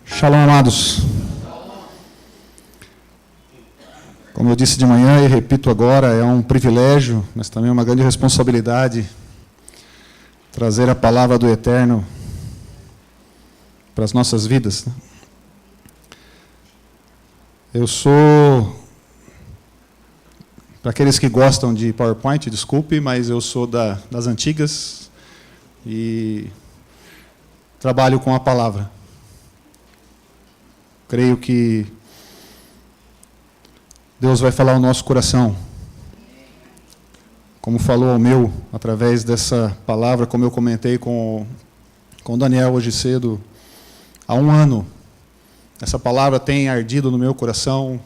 Shalom, amados. Como eu disse de manhã e repito agora, é um privilégio, mas também uma grande responsabilidade trazer a palavra do Eterno para as nossas vidas. Eu sou, para aqueles que gostam de PowerPoint, desculpe, mas eu sou das antigas e trabalho com a palavra. Creio que Deus vai falar ao nosso coração, como falou ao meu, através dessa palavra, como eu comentei com o Daniel hoje cedo, há um ano. Essa palavra tem ardido no meu coração,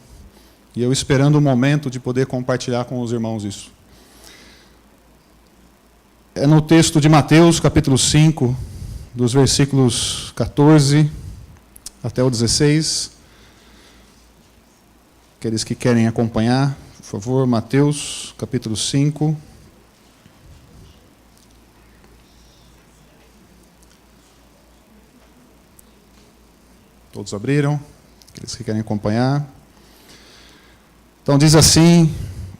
e eu esperando o momento de poder compartilhar com os irmãos isso. É no texto de Mateus, capítulo 5, dos versículos 14 até o 16. Aqueles que querem acompanhar, por favor, Mateus, capítulo 5. Todos abriram? Aqueles que querem acompanhar. Então, diz assim,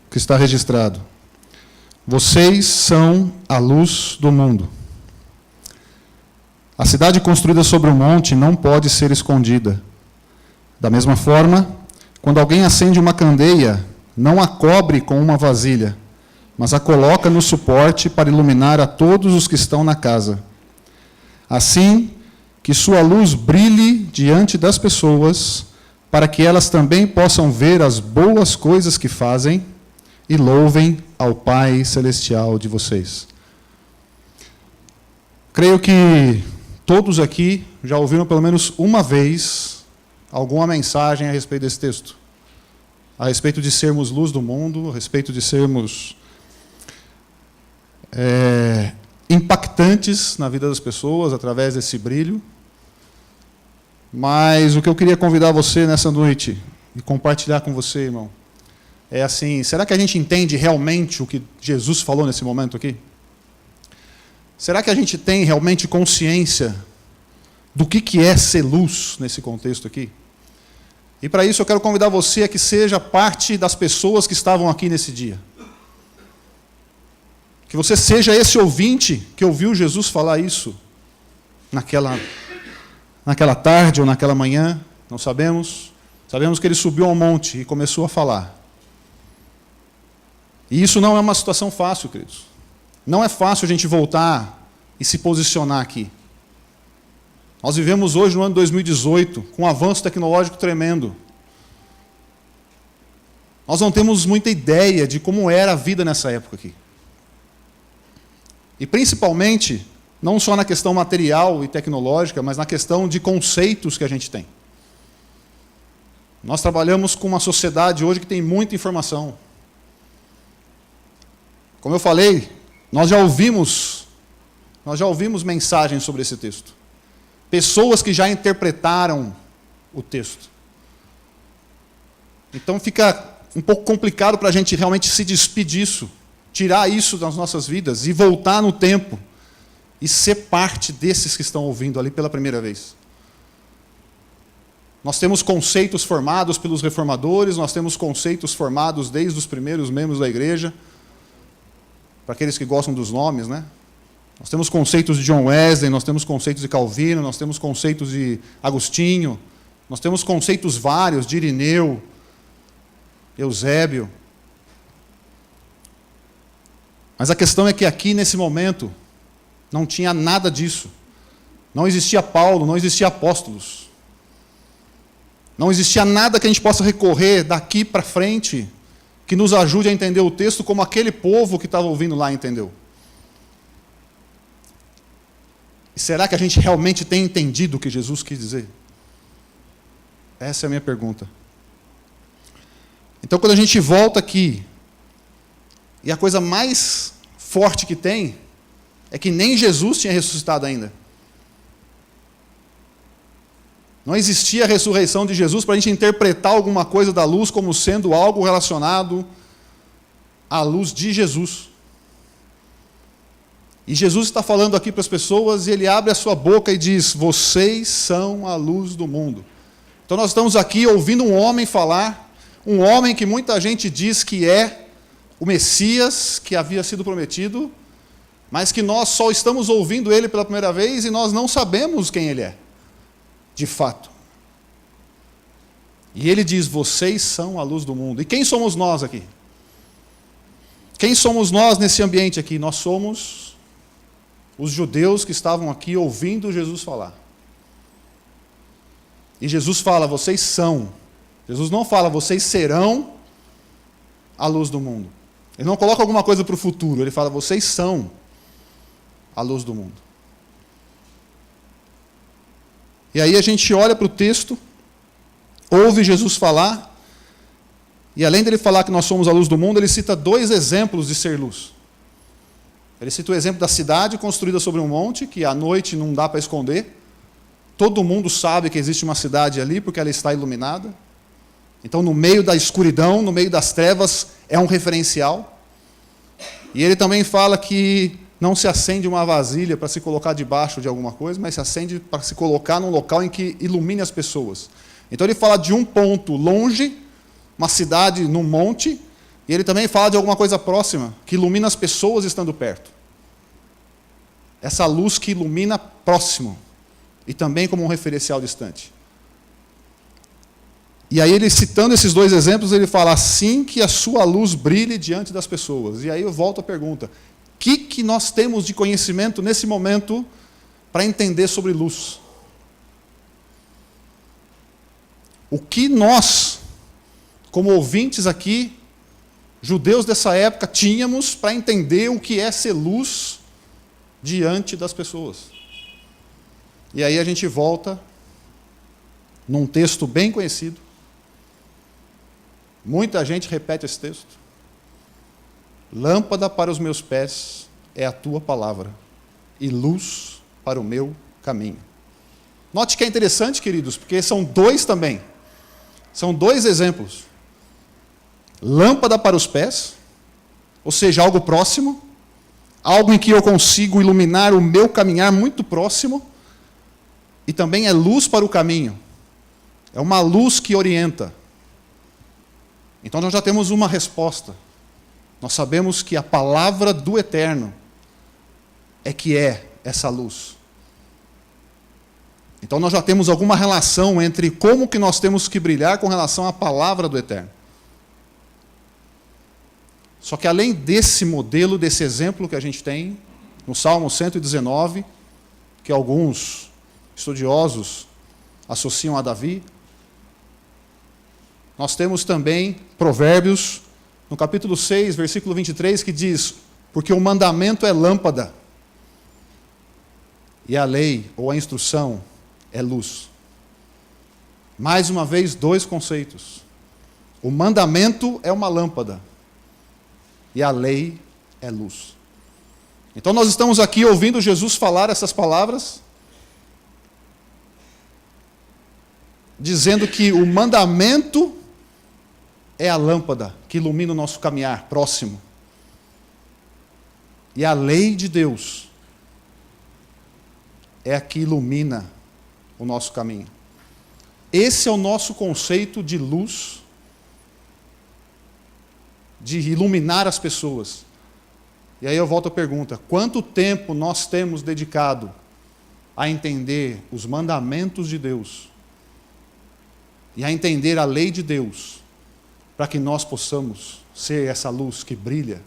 o que está registrado: vocês são a luz do mundo. A cidade construída sobre um monte não pode ser escondida. Da mesma forma, quando alguém acende uma candeia, não a cobre com uma vasilha, mas a coloca no suporte para iluminar a todos os que estão na casa. Assim, que sua luz brilhe diante das pessoas, para que elas também possam ver as boas coisas que fazem e louvem ao Pai Celestial de vocês. Creio que todos aqui já ouviram pelo menos uma vez alguma mensagem a respeito desse texto. A respeito de sermos luz do mundo, a respeito de sermos impactantes na vida das pessoas através desse brilho. Mas o que eu queria convidar você nessa noite e compartilhar com você, irmão, é assim: será que a gente entende realmente o que Jesus falou nesse momento aqui? Será que a gente tem realmente consciência do que é ser luz nesse contexto aqui? E para isso eu quero convidar você a que seja parte das pessoas que estavam aqui nesse dia. Que você seja esse ouvinte que ouviu Jesus falar isso naquela tarde ou naquela manhã, não sabemos. Sabemos que ele subiu ao monte e começou a falar. E isso não é uma situação fácil, queridos. Não é fácil a gente voltar e se posicionar aqui. Nós vivemos hoje no ano 2018, com um avanço tecnológico tremendo. Nós não temos muita ideia de como era a vida nessa época aqui. E principalmente, não só na questão material e tecnológica, mas na questão de conceitos que a gente tem. Nós trabalhamos com uma sociedade hoje que tem muita informação. Como eu falei, nós já ouvimos mensagens sobre esse texto. Pessoas que já interpretaram o texto. Então fica um pouco complicado para a gente realmente se despedir disso, tirar isso das nossas vidas e voltar no tempo e ser parte desses que estão ouvindo ali pela primeira vez. Nós temos conceitos formados pelos reformadores, nós temos conceitos formados desde os primeiros membros da igreja, para aqueles que gostam dos nomes, né? Nós temos conceitos de John Wesley, nós temos conceitos de Calvino, nós temos conceitos de Agostinho, nós temos conceitos vários de Irineu, Eusébio. Mas a questão é que aqui, nesse momento, não tinha nada disso. Não existia Paulo, não existia apóstolos. Não existia nada que a gente possa recorrer daqui para frente que nos ajude a entender o texto como aquele povo que estava ouvindo lá entendeu. E será que a gente realmente tem entendido o que Jesus quis dizer? Essa é a minha pergunta. Então, quando a gente volta aqui, e a coisa mais forte que tem é que nem Jesus tinha ressuscitado ainda. Não existia a ressurreição de Jesus para a gente interpretar alguma coisa da luz como sendo algo relacionado à luz de Jesus. E Jesus está falando aqui para as pessoas e ele abre a sua boca e diz: vocês são a luz do mundo. Então nós estamos aqui ouvindo um homem falar, um homem que muita gente diz que é o Messias que havia sido prometido, mas que nós só estamos ouvindo ele pela primeira vez e nós não sabemos quem ele é, de fato. E ele diz: vocês são a luz do mundo. E quem somos nós aqui? Quem somos nós nesse ambiente aqui? Nós somos os judeus que estavam aqui ouvindo Jesus falar. E Jesus fala: vocês são. Jesus não fala: vocês serão a luz do mundo. Ele não coloca alguma coisa para o futuro. Ele fala: vocês são a luz do mundo. E aí a gente olha para o texto, ouve Jesus falar, e além dele falar que nós somos a luz do mundo, ele cita 2 exemplos de ser luz. Ele cita o exemplo da cidade construída sobre um monte, que à noite não dá para esconder. Todo mundo sabe que existe uma cidade ali, porque ela está iluminada. Então, no meio da escuridão, no meio das trevas, é um referencial. E ele também fala que não se acende uma vasilha para se colocar debaixo de alguma coisa, mas se acende para se colocar num local em que ilumine as pessoas. Então, ele fala de um ponto longe, uma cidade num monte, e ele também fala de alguma coisa próxima, que ilumina as pessoas estando perto. Essa luz que ilumina próximo, e também como um referencial distante. E aí ele, citando esses 2 exemplos, ele fala: assim que a sua luz brilhe diante das pessoas. E aí eu volto à pergunta: o que nós temos de conhecimento nesse momento para entender sobre luz? O que nós, como ouvintes aqui, judeus dessa época, tínhamos para entender o que é ser luz diante das pessoas? E aí a gente volta num texto bem conhecido. Muita gente repete esse texto. Lâmpada para os meus pés é a tua palavra, e luz para o meu caminho. Note que é interessante, queridos, porque são 2 também. São 2 exemplos. Lâmpada para os pés, ou seja, algo próximo, algo em que eu consigo iluminar o meu caminhar muito próximo, e também é luz para o caminho. É uma luz que orienta. Então nós já temos uma resposta. Nós sabemos que a palavra do Eterno é que é essa luz. Então nós já temos alguma relação entre como que nós temos que brilhar com relação à palavra do Eterno. Só que além desse modelo, desse exemplo que a gente tem, no Salmo 119, que alguns estudiosos associam a Davi, nós temos também Provérbios, no capítulo 6, versículo 23, que diz: porque o mandamento é lâmpada, e a lei, ou a instrução, é luz. Mais uma vez, 2 conceitos. O mandamento é uma lâmpada, e a lei é luz. Então nós estamos aqui ouvindo Jesus falar essas palavras, dizendo que o mandamento é a lâmpada que ilumina o nosso caminhar próximo. E a lei de Deus é a que ilumina o nosso caminho. Esse é o nosso conceito de luz, de iluminar as pessoas. E aí eu volto à pergunta: quanto tempo nós temos dedicado a entender os mandamentos de Deus e a entender a lei de Deus, para que nós possamos ser essa luz que brilha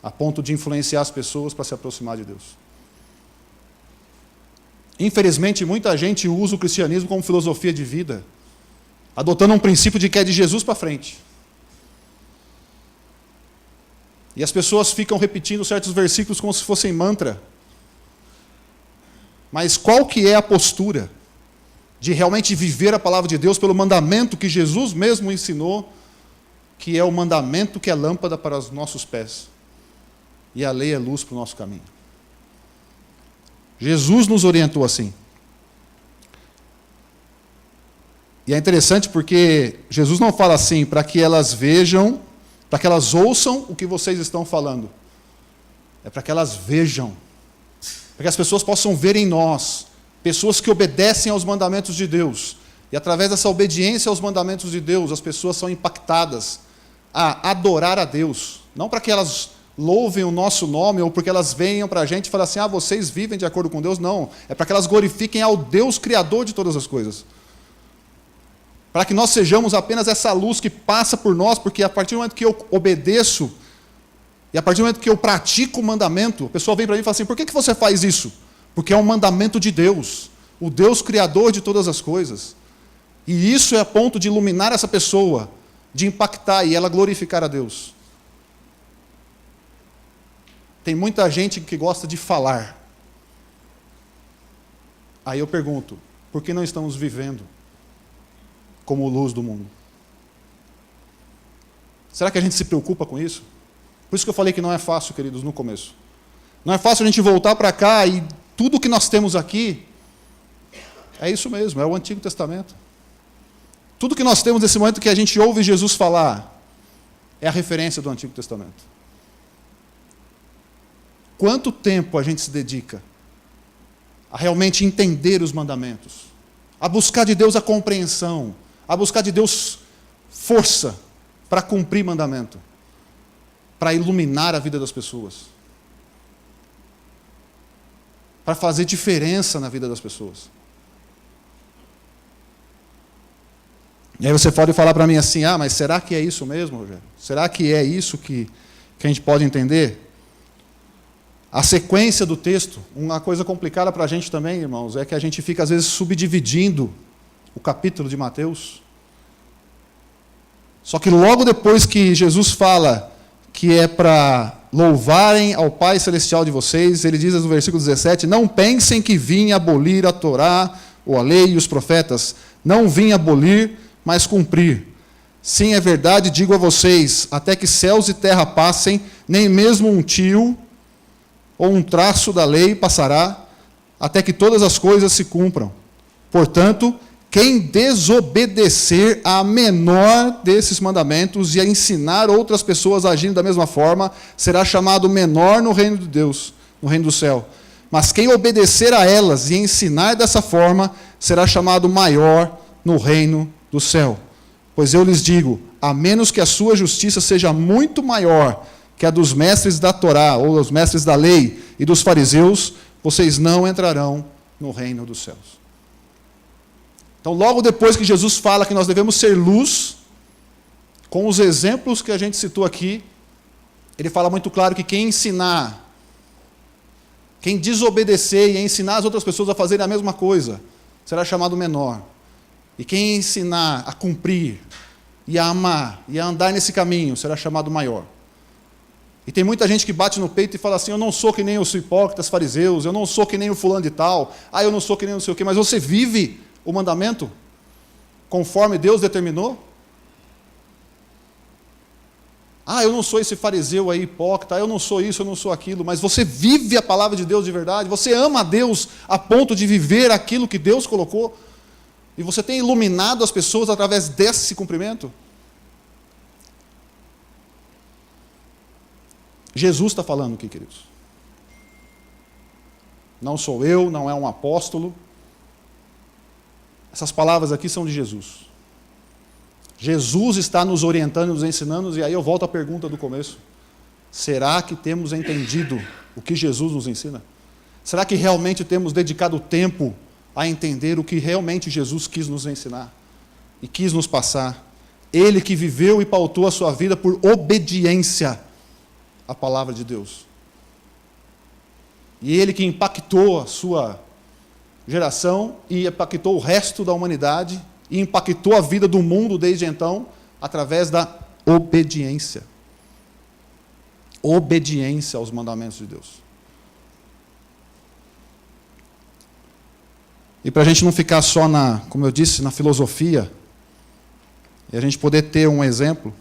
a ponto de influenciar as pessoas para se aproximar de Deus? Infelizmente, muita gente usa o cristianismo como filosofia de vida, adotando um princípio de que é de Jesus para frente. E as pessoas ficam repetindo certos versículos como se fossem mantra. Mas qual que é a postura de realmente viver a palavra de Deus pelo mandamento que Jesus mesmo ensinou, que é o mandamento que é lâmpada para os nossos pés, e a lei é luz para o nosso caminho? Jesus nos orientou assim. E é interessante porque Jesus não fala assim para que elas para que elas ouçam o que vocês estão falando. É para que elas vejam para que as pessoas possam ver em nós pessoas que obedecem aos mandamentos de Deus. E através dessa obediência aos mandamentos de Deus, as pessoas são impactadas a adorar a Deus. Não para que elas louvem o nosso nome, ou porque elas venham para a gente e falem assim, vocês vivem de acordo com Deus. Não, é para que elas glorifiquem ao Deus Criador de todas as coisas. Para que nós sejamos apenas essa luz que passa por nós, porque a partir do momento que eu obedeço, e a partir do momento que eu pratico o mandamento, a pessoa vem para mim e fala assim, por que você faz isso? Porque é um mandamento de Deus, o Deus Criador de todas as coisas. E isso é a ponto de iluminar essa pessoa, de impactar e ela glorificar a Deus. Tem muita gente que gosta de falar. Aí eu pergunto, por que não estamos vivendo como luz do mundo? Será que a gente se preocupa com isso? Por isso que eu falei que não é fácil, queridos, no começo. Não é fácil a gente voltar para cá e tudo que nós temos aqui é isso mesmo, é o Antigo Testamento. Tudo que nós temos nesse momento que a gente ouve Jesus falar é a referência do Antigo Testamento. Quanto tempo a gente se dedica a realmente entender os mandamentos, a buscar de Deus a compreensão, a buscar de Deus força para cumprir mandamento, para iluminar a vida das pessoas, para fazer diferença na vida das pessoas. E aí você pode falar para mim assim, mas será que é isso mesmo, Rogério? Será que é isso que a gente pode entender? A sequência do texto, uma coisa complicada para a gente também, irmãos, é que a gente fica às vezes subdividindo o capítulo de Mateus. Só que logo depois que Jesus fala que é para louvarem ao Pai Celestial de vocês, ele diz no versículo 17, não pensem que vim abolir a Torá, ou a lei e os profetas. Não vim abolir, mas cumprir. Sim, é verdade, digo a vocês, até que céus e terra passem, nem mesmo um tio ou um traço da lei passará, até que todas as coisas se cumpram. Portanto, quem desobedecer a menor desses mandamentos e a ensinar outras pessoas agindo da mesma forma, será chamado menor no reino de Deus, no reino do céu. Mas quem obedecer a elas e ensinar dessa forma, será chamado maior no reino do céu. Pois eu lhes digo, a menos que a sua justiça seja muito maior que a dos mestres da Torá, ou dos mestres da lei e dos fariseus, vocês não entrarão no reino dos céus. Então, logo depois que Jesus fala que nós devemos ser luz, com os exemplos que a gente citou aqui, ele fala muito claro que quem ensinar, quem desobedecer e ensinar as outras pessoas a fazerem a mesma coisa, será chamado menor. E quem ensinar a cumprir, e a amar, e a andar nesse caminho, será chamado maior. E tem muita gente que bate no peito e fala assim, eu não sou que nem os hipócritas fariseus, eu não sou que nem o fulano de tal, eu não sou que nem não sei o quê, mas você vive o mandamento conforme Deus determinou? Eu não sou esse fariseu aí hipócrita, eu não sou isso, eu não sou aquilo, mas você vive a palavra de Deus de verdade, você ama a Deus a ponto de viver aquilo que Deus colocou, e você tem iluminado as pessoas através desse cumprimento? Jesus está falando aqui, queridos. Não sou eu, não é um apóstolo. Essas palavras aqui são de Jesus. Jesus está nos orientando, nos ensinando, e aí eu volto à pergunta do começo. Será que temos entendido o que Jesus nos ensina? Será que realmente temos dedicado tempo a entender o que realmente Jesus quis nos ensinar e quis nos passar? Ele que viveu e pautou a sua vida por obediência à palavra de Deus. E ele que impactou a sua geração e impactou o resto da humanidade e impactou a vida do mundo desde então através da obediência. Obediência aos mandamentos de Deus. E para a gente não ficar só como eu disse, na filosofia, e a gente poder ter um exemplo,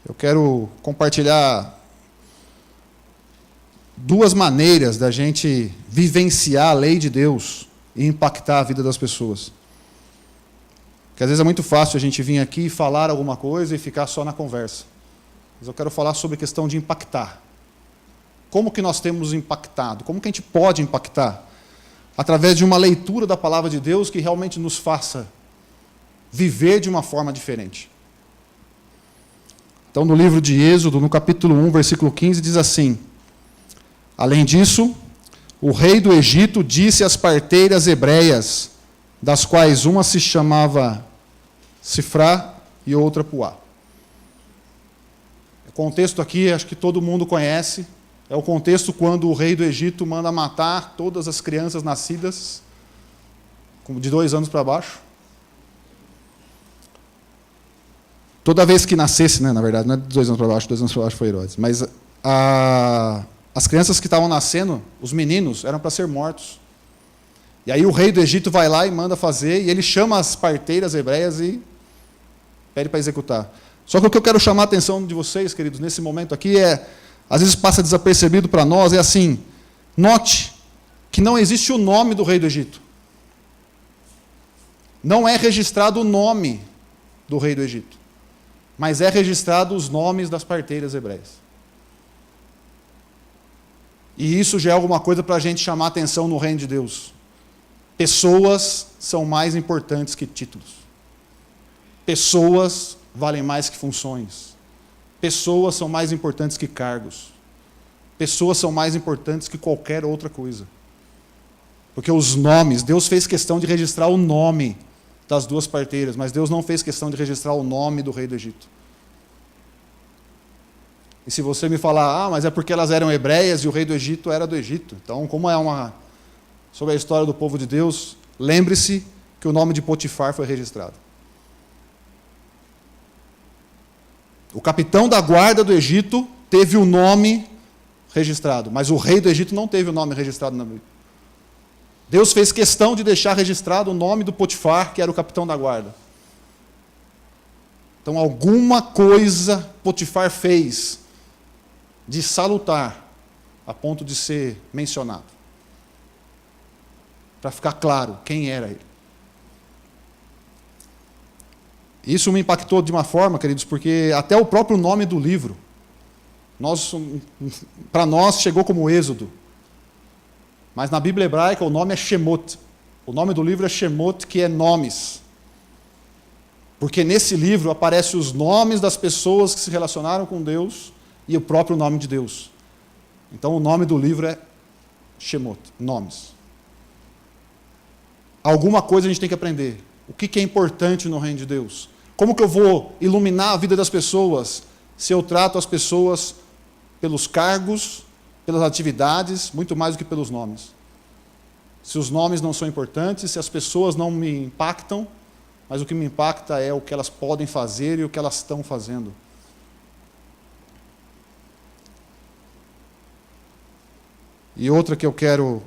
eu quero compartilhar duas maneiras da gente vivenciar a lei de Deus e impactar a vida das pessoas. Porque às vezes é muito fácil a gente vir aqui e falar alguma coisa e ficar só na conversa. Mas eu quero falar sobre a questão de impactar. Como que nós temos impactado? Como que a gente pode impactar? Através de uma leitura da palavra de Deus que realmente nos faça viver de uma forma diferente. Então, no livro de Êxodo, no capítulo 1, versículo 15, diz assim: além disso, o rei do Egito disse às parteiras hebreias, das quais uma se chamava Sifrá e outra Puá. O contexto aqui, acho que todo mundo conhece, é o contexto quando o rei do Egito manda matar todas as crianças nascidas de 2 anos para baixo. Toda vez que nascesse, né, na verdade, não é de 2 anos para baixo, 2 anos para baixo foi Herodes, mas as crianças que estavam nascendo, os meninos, eram para ser mortos. E aí o rei do Egito vai lá e manda fazer, e ele chama as parteiras hebreias e pede para executar. Só que o que eu quero chamar a atenção de vocês, queridos, nesse momento aqui às vezes passa desapercebido para nós, é assim, note que não existe o nome do rei do Egito. Não é registrado o nome do rei do Egito, mas é registrado os nomes das parteiras hebreias. E isso já é alguma coisa para a gente chamar a atenção no reino de Deus. Pessoas são mais importantes que títulos. Pessoas valem mais que funções. Pessoas são mais importantes que cargos. Pessoas são mais importantes que qualquer outra coisa. Porque os nomes, Deus fez questão de registrar o nome das 2 parteiras, mas Deus não fez questão de registrar o nome do rei do Egito. E se você me falar, mas é porque elas eram hebreias e o rei do Egito era do Egito. Então, como sobre a história do povo de Deus, lembre-se que o nome de Potifar foi registrado. O capitão da guarda do Egito teve o nome registrado, mas o rei do Egito não teve o nome registrado na Bíblia. Deus fez questão de deixar registrado o nome do Potifar, que era o capitão da guarda. Então, alguma coisa Potifar fez de salutar a ponto de ser mencionado. Para ficar claro quem era ele. Isso me impactou de uma forma, queridos, porque até o próprio nome do livro, para nós chegou como Êxodo. Mas na Bíblia hebraica o nome é Shemot. O nome do livro é Shemot, que é nomes. Porque nesse livro aparecem os nomes das pessoas que se relacionaram com Deus e o próprio nome de Deus. Então o nome do livro é Shemot, nomes. Alguma coisa a gente tem que aprender. O que é importante no reino de Deus? Como que eu vou iluminar a vida das pessoas se eu trato as pessoas pelos cargos, pelas atividades, muito mais do que pelos nomes? Se os nomes não são importantes, se as pessoas não me impactam, mas o que me impacta é o que elas podem fazer e o que elas estão fazendo. E outra que eu quero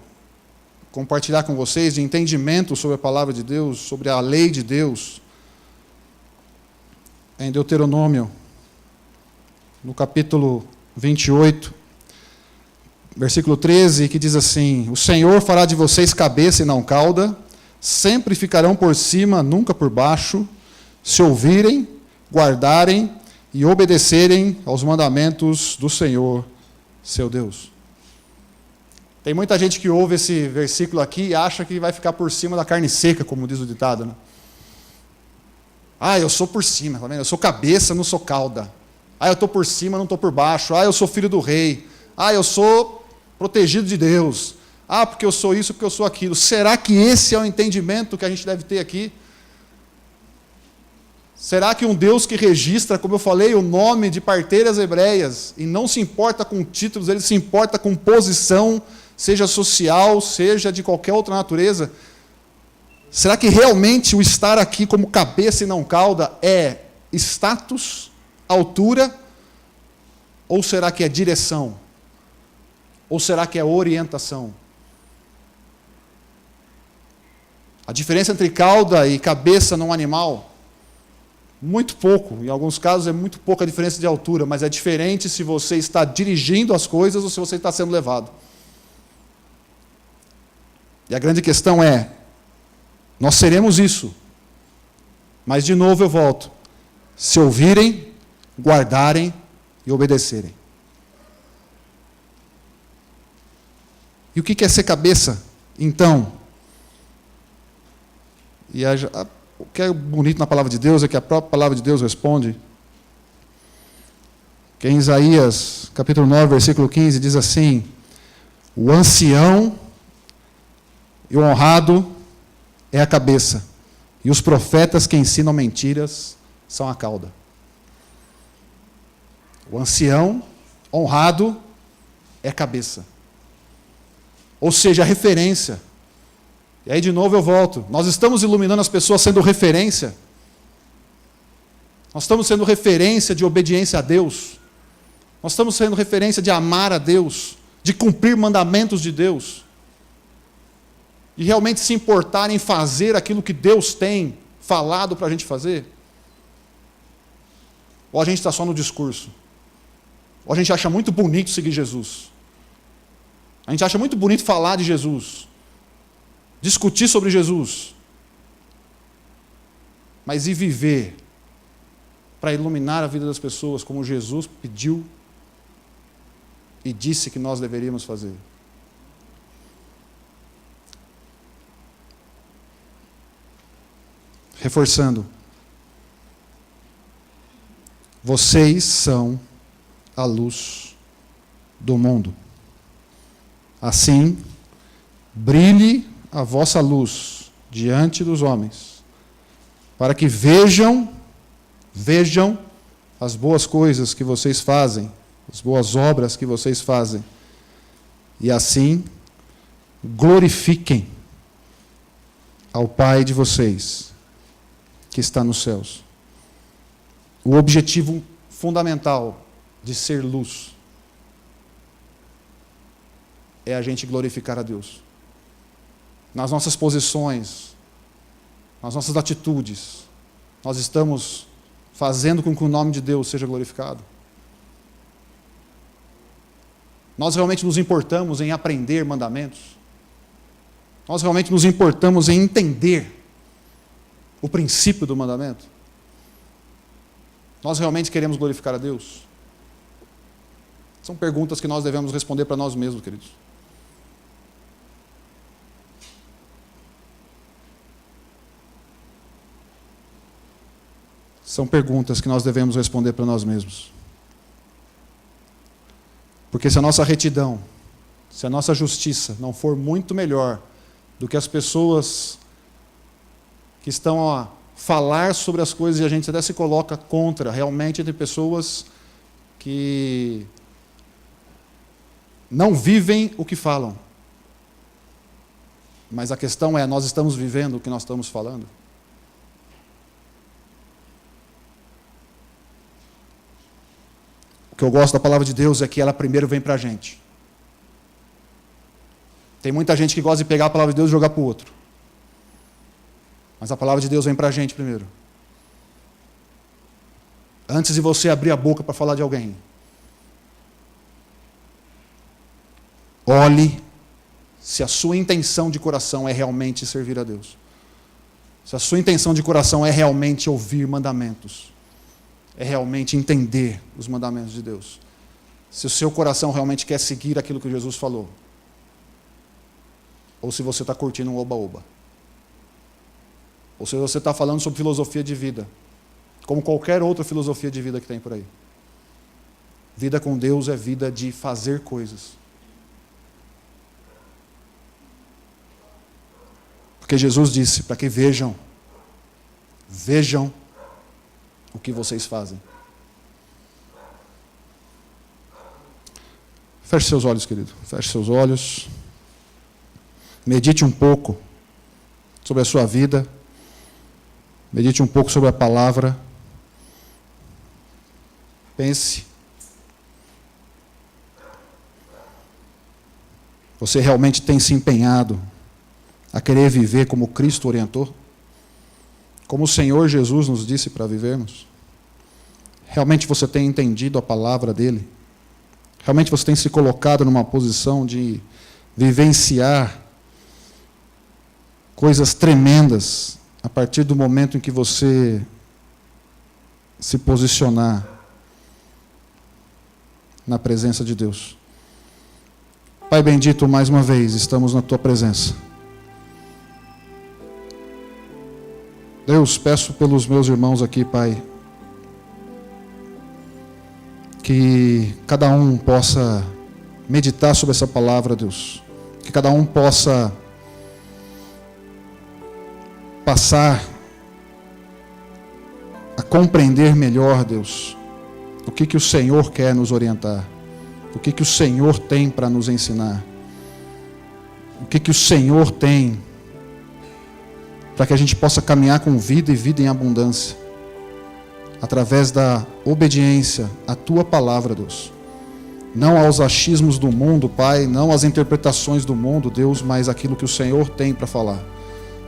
compartilhar com vocês, de entendimento sobre a palavra de Deus, sobre a lei de Deus, é em Deuteronômio, no capítulo 28, versículo 13, que diz assim: o Senhor fará de vocês cabeça e não cauda, sempre ficarão por cima, nunca por baixo, se ouvirem, guardarem e obedecerem aos mandamentos do Senhor, seu Deus. Tem muita gente que ouve esse versículo aqui e acha que vai ficar por cima da carne seca, como diz o ditado, né? Eu sou por cima, eu sou cabeça, não sou cauda. Eu estou por cima, não estou por baixo. Eu sou filho do rei. Eu sou protegido de Deus. Porque eu sou isso, porque eu sou aquilo. Será que esse é o entendimento que a gente deve ter aqui? Será que um Deus que registra, como eu falei, o nome de parteiras hebreias, e não se importa com títulos, ele se importa com posição, seja social, seja de qualquer outra natureza, será que realmente o estar aqui como cabeça e não cauda é status, altura, ou será que é direção? Ou será que é orientação? A diferença entre cauda e cabeça num animal, muito pouco, em alguns casos é muito pouca a diferença de altura, mas é diferente se você está dirigindo as coisas ou se você está sendo levado. E a grande questão é, nós seremos isso, mas de novo eu volto, se ouvirem, guardarem e obedecerem. E o que é ser cabeça, então? E o que é bonito na palavra de Deus é que a própria palavra de Deus responde. Que em Isaías, capítulo 9, versículo 15, diz assim: o ancião e o honrado é a cabeça, e os profetas que ensinam mentiras são a cauda. O ancião, honrado, é a cabeça. Ou seja, a referência. E aí de novo eu volto. Nós estamos iluminando as pessoas sendo referência. Nós estamos sendo referência de obediência a Deus. Nós estamos sendo referência de amar a Deus, de cumprir mandamentos de Deus. De realmente se importar em fazer aquilo que Deus tem falado para a gente fazer. Ou a gente está só no discurso. Ou a gente acha muito bonito seguir Jesus. A gente acha muito bonito falar de Jesus. Discutir sobre Jesus. Mas e viver para iluminar a vida das pessoas como Jesus pediu e disse que nós deveríamos fazer? Reforçando. Vocês são a luz do mundo. Assim, brilhe a vossa luz diante dos homens, para que vejam as boas coisas que vocês fazem, as boas obras que vocês fazem, e assim glorifiquem ao Pai de vocês, que está nos céus. O objetivo fundamental de ser luz é a gente glorificar a Deus. Nas nossas posições, nas nossas atitudes, nós estamos fazendo com que o nome de Deus seja glorificado. Nós realmente nos importamos em aprender mandamentos. Nós realmente nos importamos em entender o princípio do mandamento. Nós realmente queremos glorificar a Deus? São perguntas que nós devemos responder para nós mesmos, queridos. São perguntas que nós devemos responder para nós mesmos. Porque se a nossa retidão, se a nossa justiça não for muito melhor do que as pessoas que estão a falar sobre as coisas, e a gente até se coloca contra, realmente, entre pessoas que não vivem o que falam. Mas a questão é, nós estamos vivendo o que nós estamos falando? O que eu gosto da palavra de Deus é que ela primeiro vem para a gente. Tem muita gente que gosta de pegar a palavra de Deus e jogar para o outro. Mas a palavra de Deus vem para a gente primeiro. Antes de você abrir a boca para falar de alguém, olhe se a sua intenção de coração é realmente servir a Deus. Se a sua intenção de coração é realmente ouvir mandamentos. É realmente entender os mandamentos de Deus. Se o seu coração realmente quer seguir aquilo que Jesus falou. Ou se você está curtindo um oba-oba. Ou se você está falando sobre filosofia de vida. Como qualquer outra filosofia de vida que tem por aí. Vida com Deus é vida de fazer coisas. Porque Jesus disse para que vejam o que vocês fazem. Feche seus olhos, querido. Feche seus olhos. Medite um pouco sobre a sua vida. Medite um pouco sobre a palavra. Pense. Você realmente tem se empenhado a querer viver como Cristo orientou? Como o Senhor Jesus nos disse para vivermos? Realmente você tem entendido a palavra dele? Realmente você tem se colocado numa posição de vivenciar coisas tremendas a partir do momento em que você se posicionar na presença de Deus? Pai bendito, mais uma vez estamos na Tua presença. Deus, peço pelos meus irmãos aqui, Pai, que cada um possa meditar sobre essa palavra, Deus. Que cada um possa passar a compreender melhor, Deus, o que o Senhor quer nos orientar, o que o Senhor tem para nos ensinar, o que o Senhor tem para que a gente possa caminhar com vida e vida em abundância, através da obediência à Tua palavra, Deus. Não aos achismos do mundo, Pai, não às interpretações do mundo, Deus, mas aquilo que o Senhor tem para falar,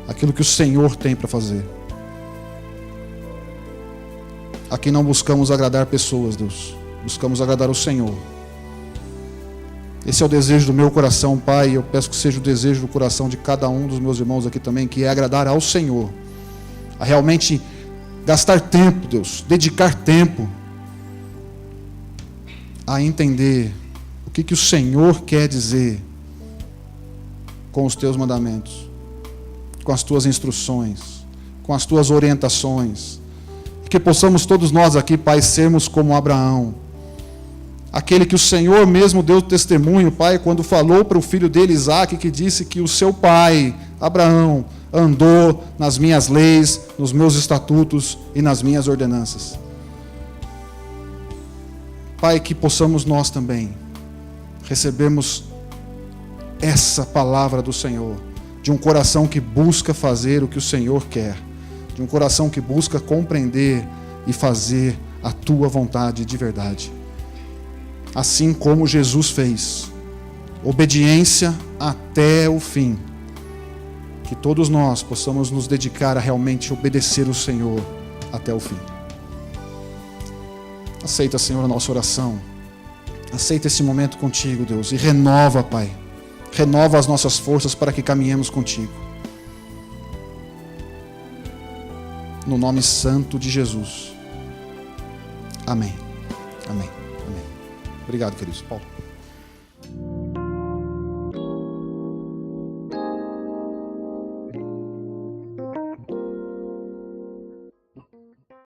aquilo que o Senhor tem para fazer. Aqui não buscamos agradar pessoas, Deus, buscamos agradar o Senhor. Esse é o desejo do meu coração, Pai, e eu peço que seja o desejo do coração de cada um dos meus irmãos aqui também, que é agradar ao Senhor, a realmente gastar tempo, Deus, dedicar tempo a entender o que o Senhor quer dizer com os Teus mandamentos, com as Tuas instruções, com as Tuas orientações, e que possamos todos nós aqui, Pai, sermos como Abraão, aquele que o Senhor mesmo deu testemunho, Pai, quando falou para o filho dele, Isaque, que disse que o seu pai, Abraão, andou nas minhas leis, nos meus estatutos e nas minhas ordenanças. Pai, que possamos nós também recebermos essa palavra do Senhor, de um coração que busca fazer o que o Senhor quer, de um coração que busca compreender e fazer a Tua vontade de verdade. Assim como Jesus fez, obediência até o fim. Que todos nós possamos nos dedicar a realmente obedecer o Senhor até o fim. Aceita, Senhor, a nossa oração. Aceita esse momento contigo, Deus, e renova, Pai. Renova as nossas forças para que caminhemos contigo. No nome santo de Jesus. Amém. Amém. Obrigado, queridos. Paulo.